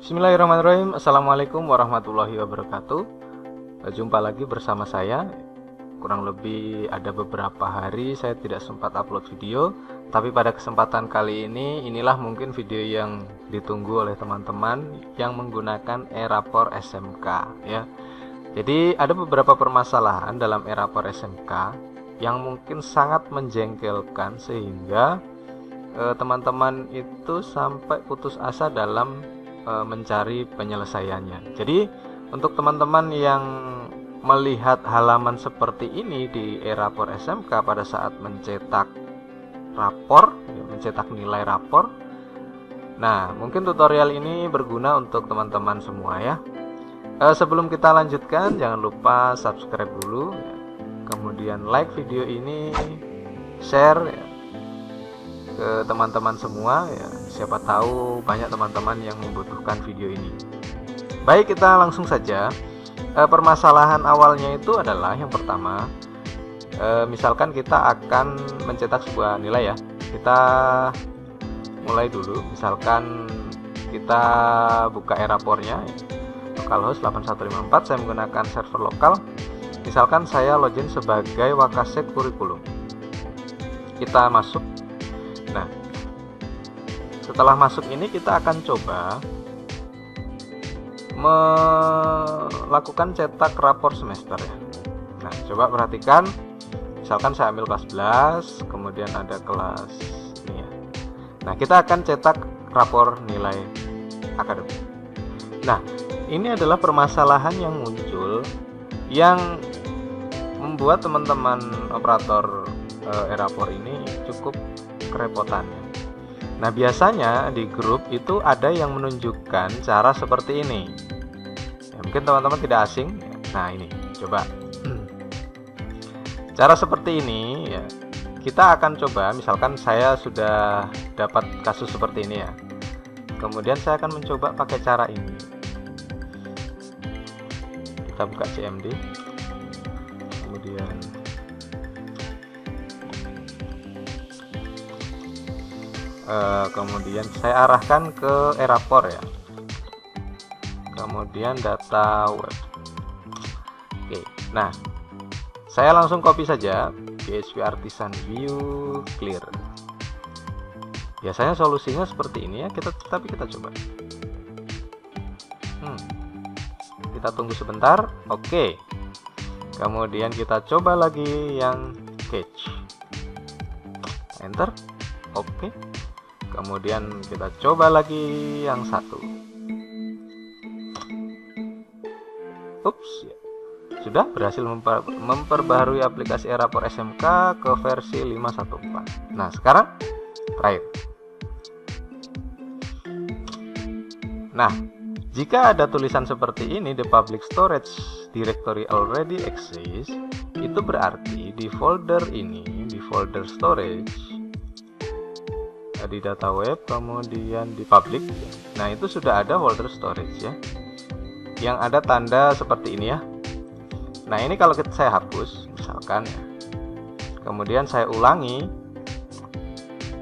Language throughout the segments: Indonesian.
Bismillahirrahmanirrahim. Assalamualaikum warahmatullahi wabarakatuh. Jumpa lagi bersama saya. Kurang lebih ada beberapa hari saya tidak sempat upload video, tapi pada kesempatan kali ini inilah mungkin video yang ditunggu oleh teman-teman yang menggunakan e-rapor SMK ya. Jadi ada beberapa permasalahan dalam e-rapor SMK yang mungkin sangat menjengkelkan sehingga teman-teman itu sampai putus asa dalam mencari penyelesaiannya. Jadi untuk teman-teman yang melihat halaman seperti ini di e-rapor SMK pada saat mencetak rapor, mencetak nilai rapor. Nah, mungkin tutorial ini berguna untuk teman-teman semua ya. Sebelum kita lanjutkan, jangan lupa subscribe dulu, kemudian like video ini, share ya, ke teman-teman semua ya. Siapa tahu banyak teman-teman yang membutuhkan video ini. Baik, kita langsung saja. Permasalahan awalnya itu adalah yang pertama, misalkan kita akan mencetak sebuah nilai ya. Kita mulai dulu, misalkan kita buka e-rapornya localhost 8154, saya menggunakan server lokal. Misalkan saya login sebagai Wakaset Kurikulum. Kita masuk. Nah, setelah masuk ini kita akan coba melakukan cetak rapor semester ya. Nah, coba perhatikan, misalkan saya ambil kelas 11, kemudian ada kelas ini ya. Nah, kita akan cetak rapor nilai akademik. Nah, ini adalah permasalahan yang muncul yang membuat teman-teman operator e-rapor ini cukup kerepotan. Nah, biasanya di grup itu ada yang menunjukkan cara seperti ini ya, mungkin teman-teman tidak asing. Nah, ini coba cara seperti ini ya. Kita akan coba, misalkan saya sudah dapat kasus seperti ini ya, kemudian saya akan mencoba pakai cara ini. Kita buka CMD, kemudian kemudian saya arahkan ke e-rapor ya, kemudian data web. Oke, nah saya langsung copy saja PHP Artisan View Clear. Biasanya solusinya seperti ini ya, tapi kita coba. Kita tunggu sebentar. Oke, kemudian kita coba lagi yang Sketch, enter. Oke, kemudian kita coba lagi yang satu. Ups ya. Sudah berhasil memperbaharui aplikasi e-rapor SMK ke versi 5.1.4. Nah, sekarang terakhir. Nah, jika ada tulisan seperti ini, the public storage directory already exists, itu berarti di folder ini, di folder storage, di data web, kemudian di public. Nah, itu sudah ada folder storage ya, yang ada tanda seperti ini ya. Nah, ini kalau saya hapus misalkan ya, kemudian saya ulangi,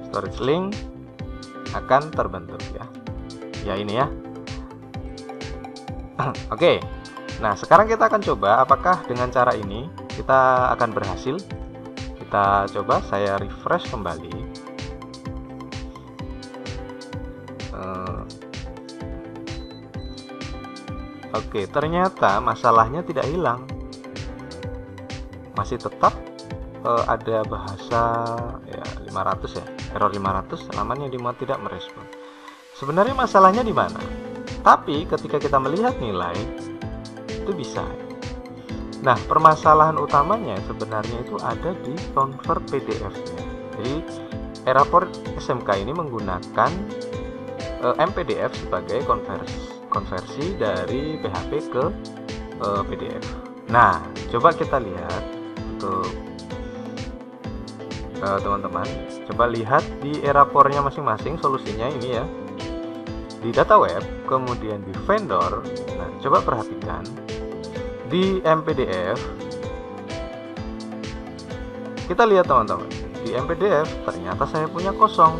storage link akan terbentuk ya. Ya, ini ya. Oke. Nah, sekarang kita akan coba apakah dengan cara ini kita akan berhasil. Kita coba, saya refresh kembali. Oke, ternyata masalahnya tidak hilang, masih tetap ada bahasa ya 500 ya, error 500, halaman yang dimuat tidak merespon. Sebenarnya masalahnya di mana? Tapi ketika kita melihat nilai itu bisa. Nah, permasalahan utamanya sebenarnya itu ada di convert PDF-nya. Jadi e-rapor SMK ini menggunakan MPDF sebagai konversi dari PHP ke PDF. Nah, coba kita lihat untuk teman-teman, coba lihat di e-rapornya masing-masing solusinya ini ya. Di data web, kemudian di vendor. Nah, coba perhatikan di MPDF. Kita lihat teman-teman, di MPDF ternyata saya punya kosong.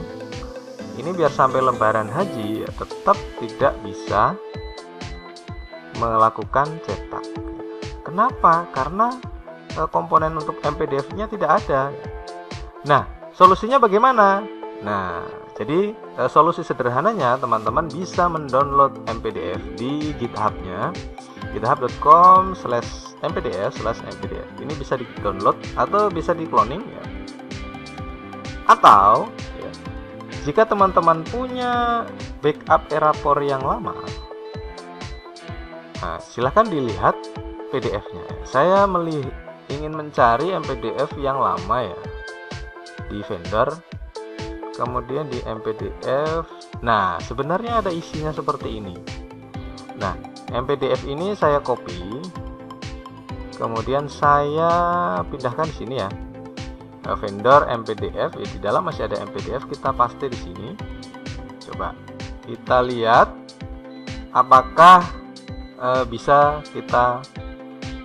ini biar sampai lembaran haji ya, tetap tidak bisa melakukan cetak. Kenapa? Karena komponen untuk MPDF-nya tidak ada. Nah, solusinya bagaimana? Nah, jadi solusi sederhananya teman-teman bisa mendownload MPDF di GitHub-nya, github.com/mpdf/mpdf. Ini bisa di-download atau bisa di-cloning ya. Atau ya, jika teman-teman punya backup Erapor yang lama, nah, silahkan dilihat PDF-nya. Saya ingin mencari MPDF yang lama ya di vendor, kemudian di MPDF. Nah, sebenarnya ada isinya seperti ini. Nah, MPDF ini saya copy, kemudian saya pindahkan di sini ya. Vendor MPDF, ya, di dalam masih ada MPDF, kita paste di sini. Coba kita lihat apakah bisa kita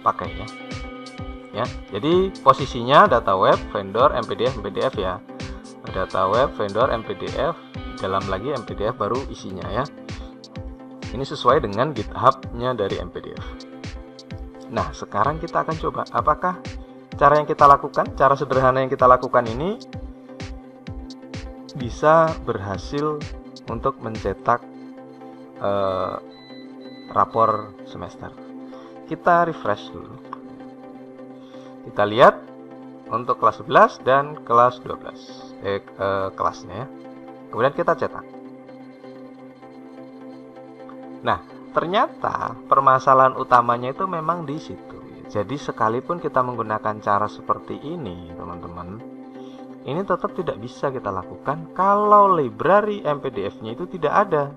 pakai ya. Ya, jadi posisinya data web, vendor, MPDF ya. Data web, vendor, MPDF, dalam lagi MPDF baru isinya ya. Ini sesuai dengan GitHub-nya dari MPDF. Nah, sekarang kita akan coba apakah cara yang kita lakukan, cara sederhana yang kita lakukan ini bisa berhasil untuk mencetak rapor semester. Kita refresh dulu. Kita lihat untuk kelas 11 dan kelas 12 kelasnya ya. Kemudian kita cetak. Nah, ternyata permasalahan utamanya itu memang di situ. Jadi sekalipun kita menggunakan cara seperti ini, teman-teman, ini tetap tidak bisa kita lakukan kalau library MPDF-nya itu tidak ada.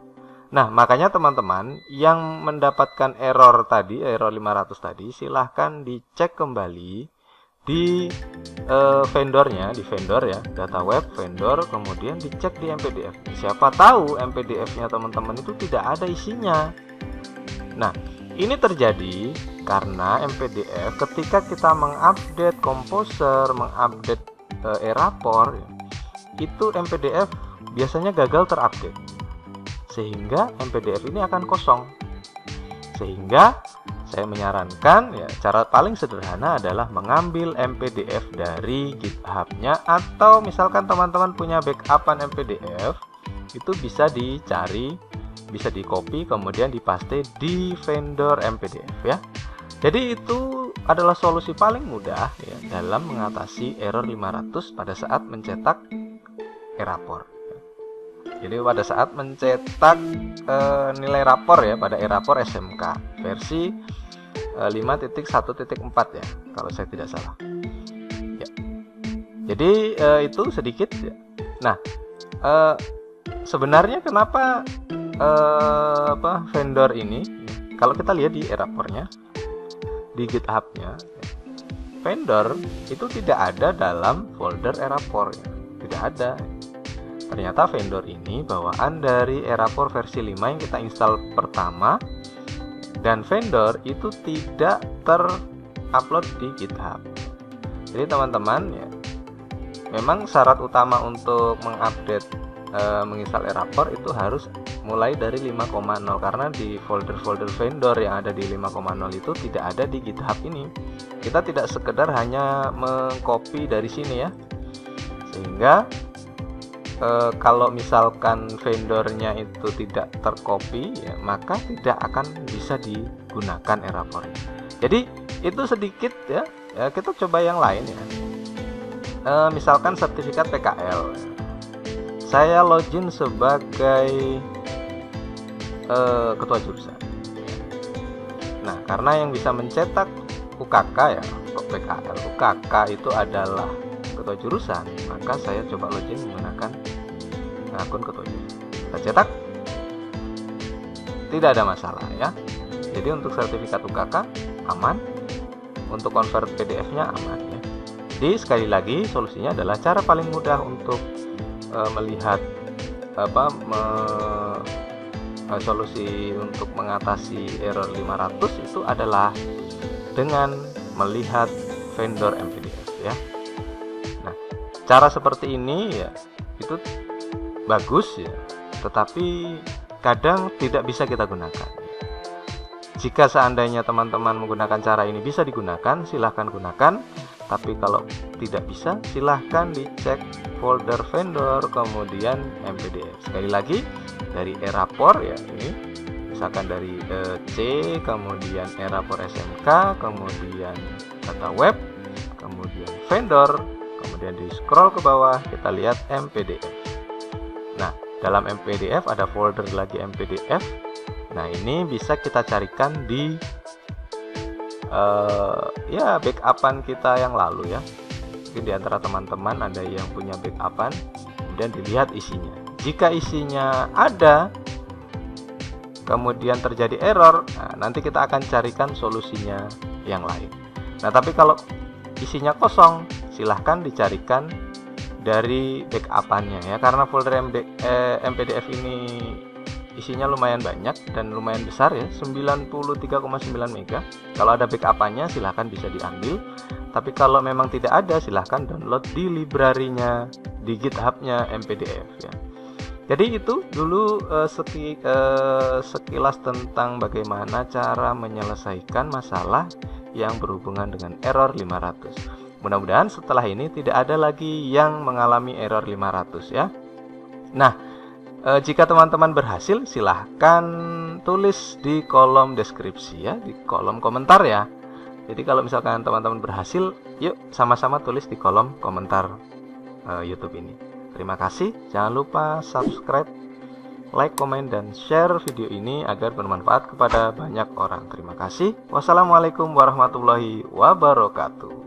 Nah, makanya teman-teman yang mendapatkan error tadi, error 500 tadi, silahkan dicek kembali di vendornya, di vendor ya, data web, vendor, kemudian dicek di MPDF. Siapa tahu MPDF-nya teman-teman itu tidak ada isinya. Nah, ini terjadi karena MPDF ketika kita mengupdate Composer, mengupdate Erapor, itu MPDF biasanya gagal terupdate, sehingga MPDF ini akan kosong. Sehingga saya menyarankan ya, cara paling sederhana adalah mengambil MPDF dari GitHub-nya, atau misalkan teman-teman punya backupan MPDF, itu bisa dicari, bisa di copy kemudian dipaste di vendor MPDF ya. Jadi itu adalah solusi paling mudah ya dalam mengatasi error 500 pada saat mencetak Erapor. Jadi pada saat mencetak nilai rapor ya pada Erapor SMK versi 5.1.4 ya, kalau saya tidak salah. Ya. Jadi itu sedikit ya. Nah, sebenarnya kenapa vendor ini ya, kalau kita lihat di Erapornya, di GitHub-nya, vendor itu tidak ada dalam folder Erapor ya. Tidak ada. Ternyata vendor ini bawaan dari Erapor versi 5 yang kita install pertama, dan vendor itu tidak terupload di GitHub. Jadi teman-teman ya, memang syarat utama untuk mengupdate menginstal Erapor itu harus mulai dari 5.0, karena di folder-folder vendor yang ada di 5.0 itu tidak ada di GitHub ini. Kita tidak sekedar hanya mengcopy dari sini ya, sehingga kalau misalkan vendornya itu tidak tercopy ya, maka tidak akan bisa digunakan Erapor. Jadi itu sedikit ya, kita coba yang lain ya. Misalkan sertifikat PKL, saya login sebagai ketua jurusan. Nah, karena yang bisa mencetak UKK ya, PKL UKK itu adalah ketua jurusan, maka saya coba login menggunakan akun ketua jurusan. Kita cetak, tidak ada masalah ya. Jadi untuk sertifikat UKK aman, untuk convert PDF-nya aman ya. Jadi sekali lagi solusinya adalah cara paling mudah untuk melihat solusi untuk mengatasi error 500 itu adalah dengan melihat vendor MPDF ya. Nah, cara seperti ini ya itu bagus ya, tetapi kadang tidak bisa kita gunakan. Jika seandainya teman-teman menggunakan cara ini bisa digunakan, silahkan gunakan. Tapi kalau tidak bisa, silahkan dicek folder vendor, kemudian MPDF. Sekali lagi, dari Erapor ya, ini misalkan dari C, kemudian Erapor SMK, kemudian data web, kemudian vendor, kemudian di scroll ke bawah kita lihat MPDF. Nah, dalam MPDF ada folder lagi MPDF. Nah, ini bisa kita carikan di ya backupan kita yang lalu ya. Mungkin di antara teman-teman ada yang punya backupan, kemudian dilihat isinya. Jika isinya ada, kemudian terjadi error, nah, nanti kita akan carikan solusinya yang lain. Nah, tapi kalau isinya kosong, silahkan dicarikan dari backupannya ya, karena folder MPDF ini isinya lumayan banyak dan lumayan besar ya, 93,9 MB. Kalau ada backupannya silahkan bisa diambil, tapi kalau memang tidak ada silahkan download di library-nya, di GitHub-nya MPDF ya. Jadi itu dulu sekilas tentang bagaimana cara menyelesaikan masalah yang berhubungan dengan error 500. Mudah-mudahan setelah ini tidak ada lagi yang mengalami error 500 ya. Nah, jika teman-teman berhasil, silahkan tulis di kolom deskripsi ya, di kolom komentar ya. Jadi kalau misalkan teman-teman berhasil, yuk sama-sama tulis di kolom komentar YouTube ini. Terima kasih, jangan lupa subscribe, like, komen, dan share video ini agar bermanfaat kepada banyak orang. Terima kasih. Wassalamualaikum warahmatullahi wabarakatuh.